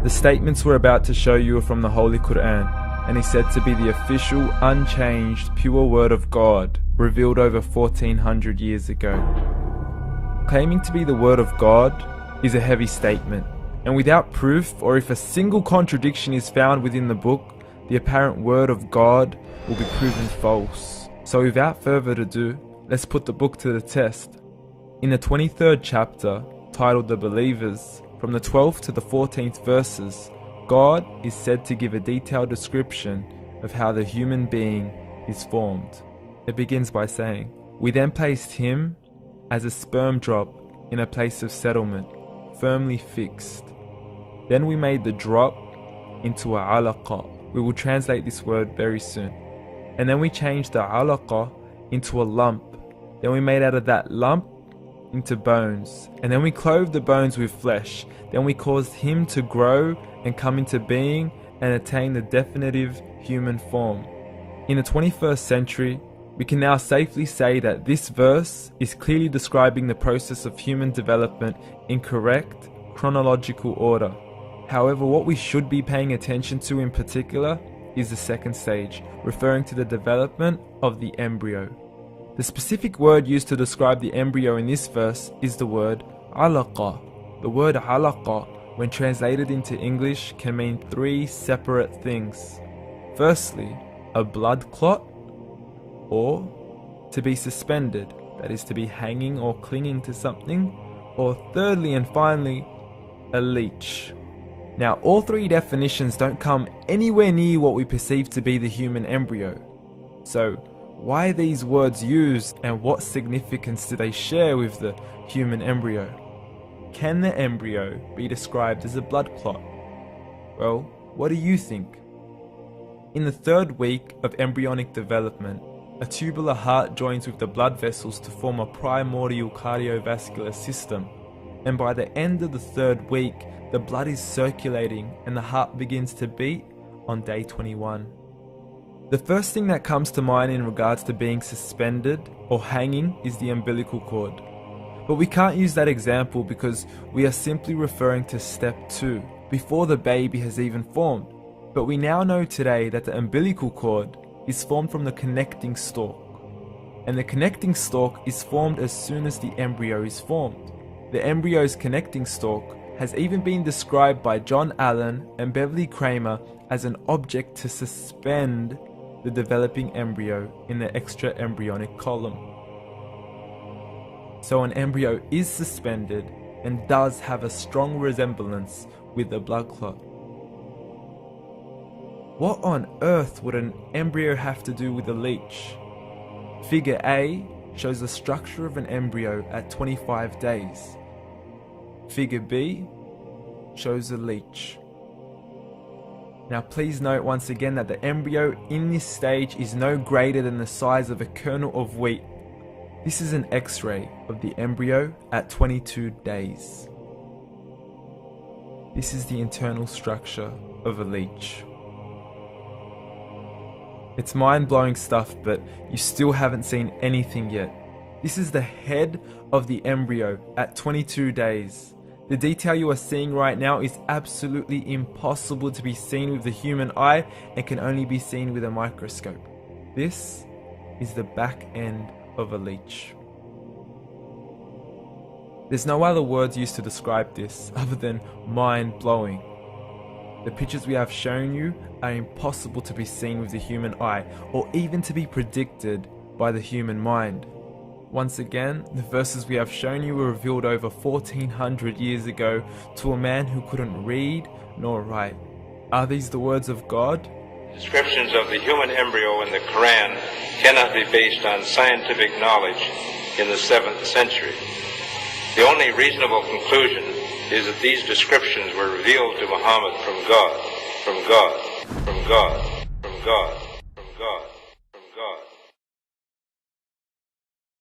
The statements we're about to show you are from the Holy Qur'an, and is said to be the official, unchanged, pure word of God, revealed over 1400 years ago. Claiming to be the word of God is a heavy statement, and without proof, or if a single contradiction is found within the book, the apparent word of God will be proven false. So without further ado, let's put the book to the test. In the 23rd chapter, titled The Believers, from the 12th to the 14th verses, God is said to give a detailed description of how the human being is formed. It begins by saying, "We then placed him as a sperm drop in a place of settlement, firmly fixed. Then we made the drop into a alaqa." We will translate this word very soon. "And then we changed the alaqa into a lump. Then we made out of that lump into bones. And then we clothed the bones with flesh. Then we caused him to grow and come into being and attain the definitive human form." In the 21st century, we can now safely say that this verse is clearly describing the process of human development in correct chronological order. However, what we should be paying attention to in particular is the second stage, referring to the development of the embryo. The specific word used to describe the embryo in this verse is the word alaqa. The word alaqa, when translated into English, can mean three separate things. Firstly, a blood clot, or to be suspended, that is to be hanging or clinging to something, or thirdly and finally, a leech. Now, all three definitions don't come anywhere near what we perceive to be the human embryo. So, why are these words used, and what significance do they share with the human embryo? Can the embryo be described as a blood clot? Well, what do you think? In the 3rd week of embryonic development, a tubular heart joins with the blood vessels to form a primordial cardiovascular system, and by the end of the 3rd week, the blood is circulating and the heart begins to beat on day 21. The first thing that comes to mind in regards to being suspended or hanging is the umbilical cord. But we can't use that example because we are simply referring to step 2, before the baby has even formed. But we now know today that the umbilical cord is formed from the connecting stalk. And the connecting stalk is formed as soon as the embryo is formed. The embryo's connecting stalk has even been described by John Allen and Beverly Kramer as an object to suspend the developing embryo in the extra-embryonic column. So an embryo is suspended and does have a strong resemblance with a blood clot. What on earth would an embryo have to do with a leech? Figure A shows the structure of an embryo at 25 days. Figure B shows a leech. Now please note once again that the embryo in this stage is no greater than the size of a kernel of wheat. This is an X-ray of the embryo at 22 days. This is the internal structure of a leech. It's mind-blowing stuff, but you still haven't seen anything yet. This is the head of the embryo at 22 days. The detail you are seeing right now is absolutely impossible to be seen with the human eye and can only be seen with a microscope. This is the back end of a leech. There's no other words used to describe this other than mind-blowing. The pictures we have shown you are impossible to be seen with the human eye or even to be predicted by the human mind. Once again, the verses we have shown you were revealed over 1400 years ago to a man who couldn't read nor write. Are these the words of God? Descriptions of the human embryo in the Quran cannot be based on scientific knowledge in the 7th century. The only reasonable conclusion is that these descriptions were revealed to Muhammad from God, from God, from God, from God, from God.